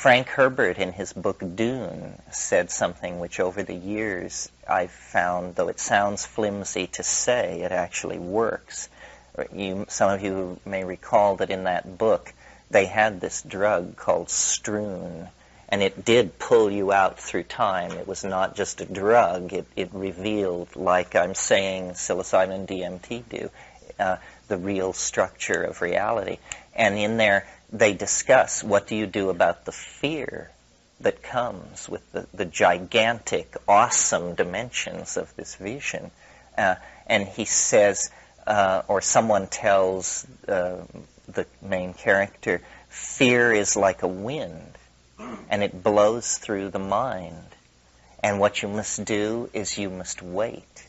Frank Herbert, in his book Dune, said something which over the years I've found, though it sounds flimsy to say, it actually works. Some of you may recall that in that book they had this drug called Stroon, and it did pull you out through time. It was not just a drug. It revealed, like I'm saying psilocybin and DMT do, the real structure of reality. And in there, they discuss what do you do about the fear that comes with the gigantic, awesome dimensions of this vision. And he says, or someone tells the main character, fear is like a wind, and it blows through the mind. And what you must do is you must wait.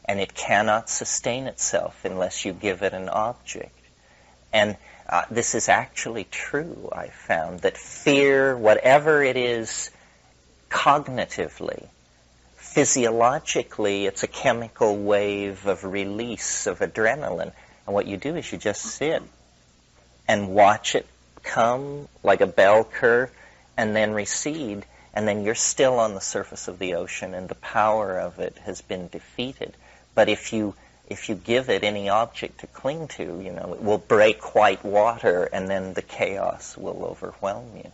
And it cannot sustain itself unless you give it an object. And this is actually true, I found, that fear, whatever it is cognitively, physiologically, it's a chemical wave of release of adrenaline. And what you do is you just sit and watch it come like a bell curve and then recede, and then you're still on the surface of the ocean and the power of it has been defeated. But if you give it any object to cling to, it will break white water and then the chaos will overwhelm you.